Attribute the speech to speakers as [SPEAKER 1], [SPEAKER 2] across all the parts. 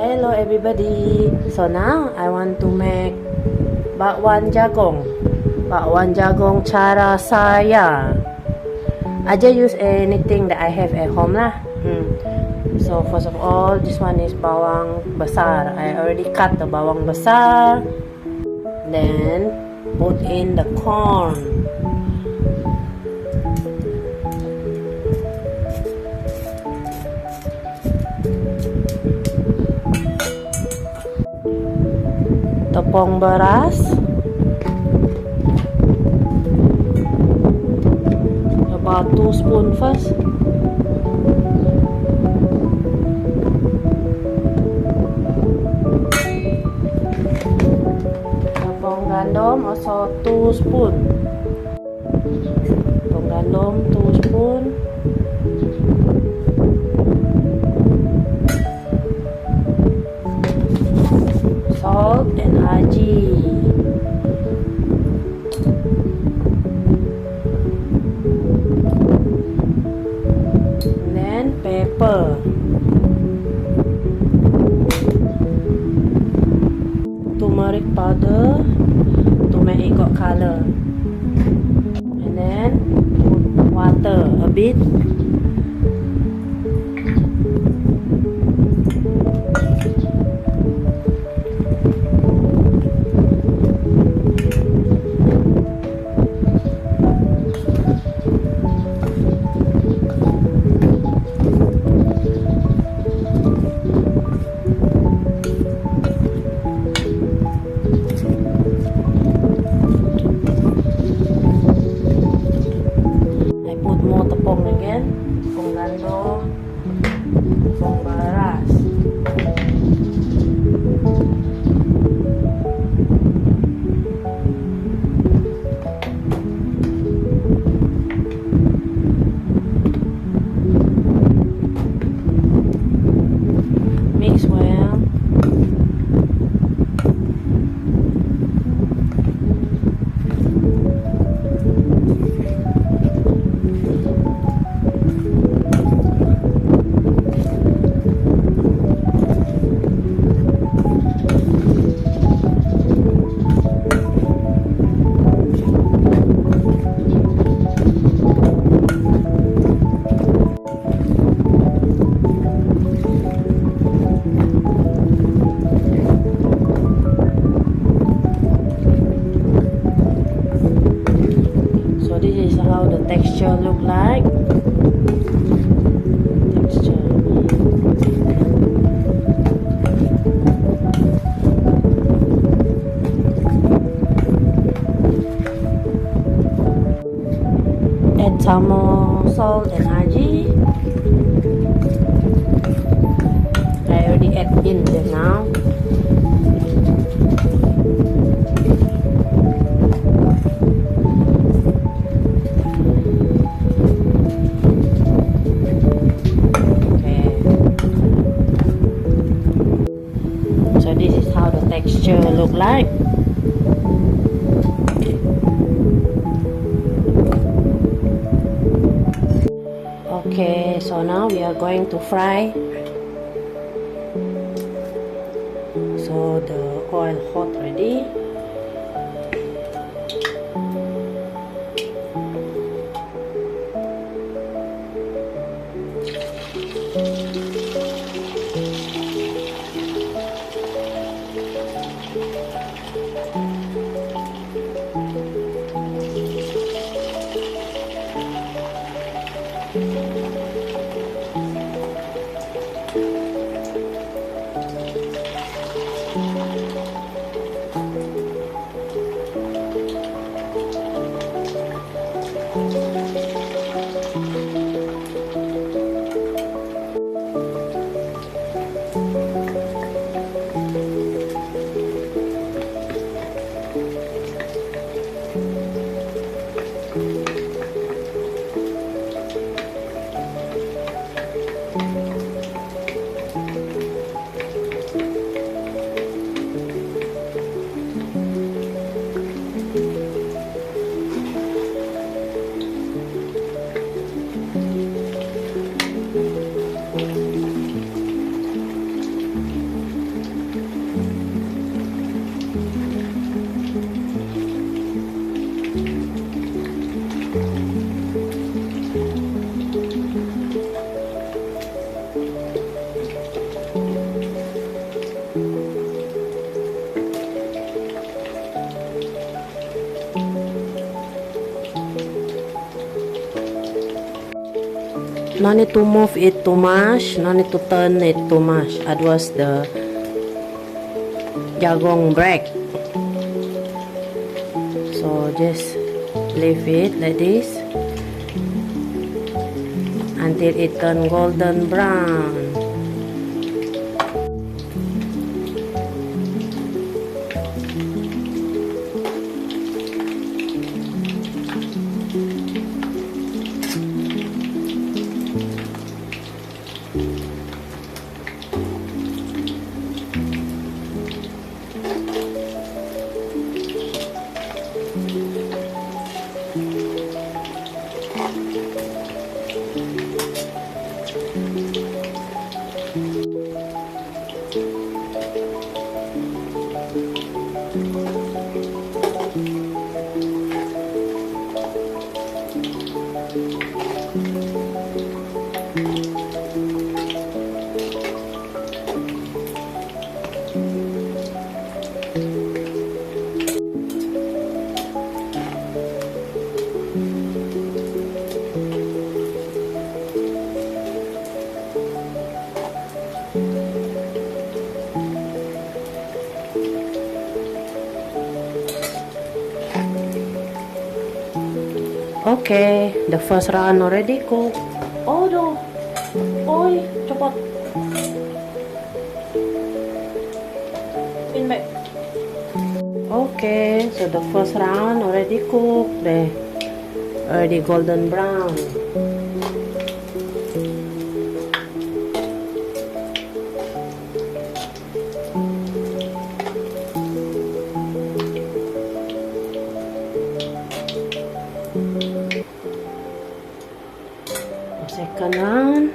[SPEAKER 1] Hello everybody. So now I want to make bakwan jagung. Bakwan jagung cara saya. I just use anything that I have at home lah. So first of all, this one is bawang besar. I already cut the bawang besar. Then put in the corn. Tepung beras, about 2 spoon first. Tepung gandum also 2 spoon. Tepung gandum 2 spoon. Salt and aji. And then pepper. Turmeric powder to make it got color. And then put water a bit. Tepung gandum, tepung beras. Mix well. This is how the texture look like. Add some more salt and aji. I already add in just now. This is how the texture look like. Okay, so now we are going to fry. So the oil hot already. No need to move it too much, no need to turn it too much, otherwise the jagung break. So just leave it like this until it turn golden brown. Okay, the first round already cooked. Oh no! Oi, cepat. In back. Okay, so the first round already cooked. They already golden brown. Second round.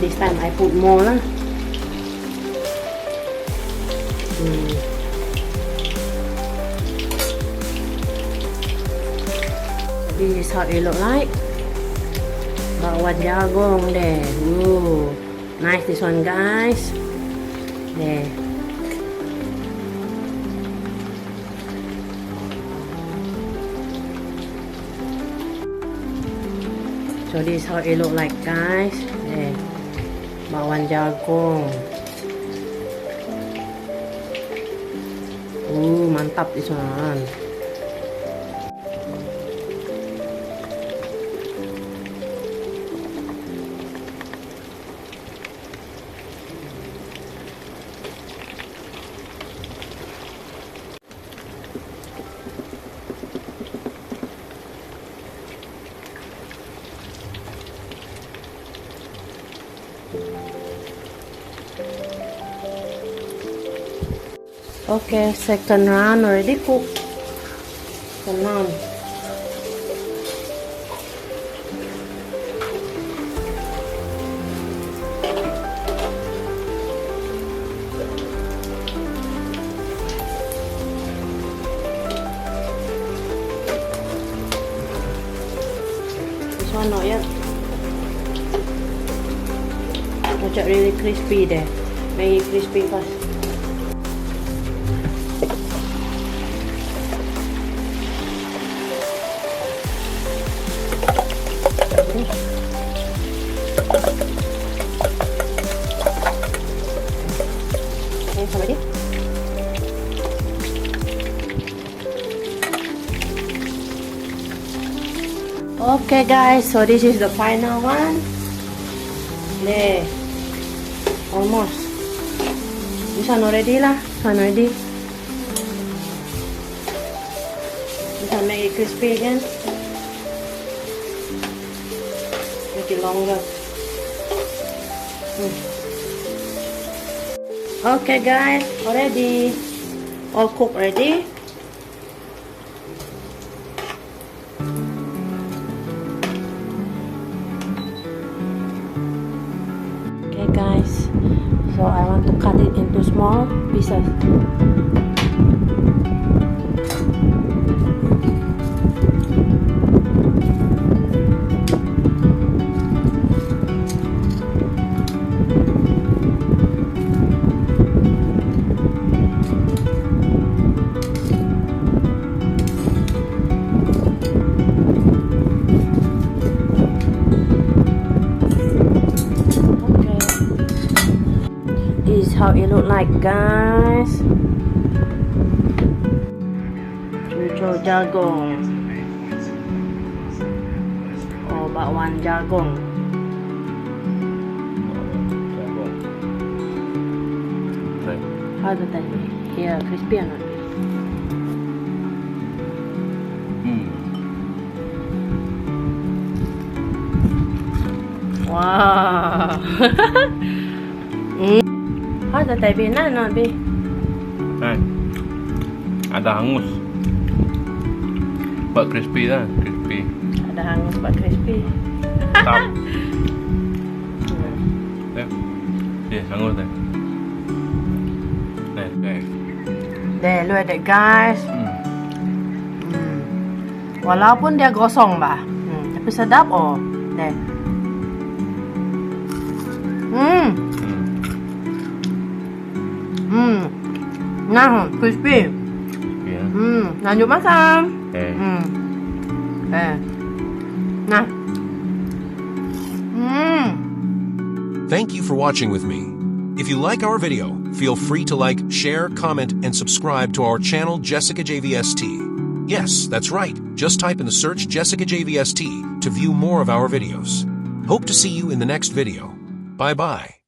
[SPEAKER 1] This time I put more lah. This is how it look like. Bakwan jagung there. Ooh, nice this one guys. There. So this is how it look like guys. There. Bakwan jagung. Mantap this one. Okay, second round already cooked. Second round. This one not yet. Watch out, really crispy there. Make it crispy first. Okay guys, so this is the final one. There, almost. This one already lah. This one already. This one make it crispy again. Make it longer. Okay guys, already. All cooked already. guys. So I want to cut it into small pieces. This is how it look like, guys. Cucuk jagung. Oh, bakwan jagung. How to tell me? Here, crispy or not? Wow. How to tell me? No, no, be.
[SPEAKER 2] Ada hangus. But crispy lah, crispy.
[SPEAKER 1] Ada hangus but crispy.
[SPEAKER 2] Tap. Hangus deh.
[SPEAKER 1] There, look at that, guys. Walaupun dia gosong bah, tapi sedap oh. There. Nah, crispy. Lanjut makan. Nah.
[SPEAKER 3] Thank you for watching with me. If you like our video, feel free to like, share, comment, and subscribe to our channel Jessicajvst. Yes, that's right. Just type in the search Jessicajvst to view more of our videos. Hope to see you in the next video. Bye-bye.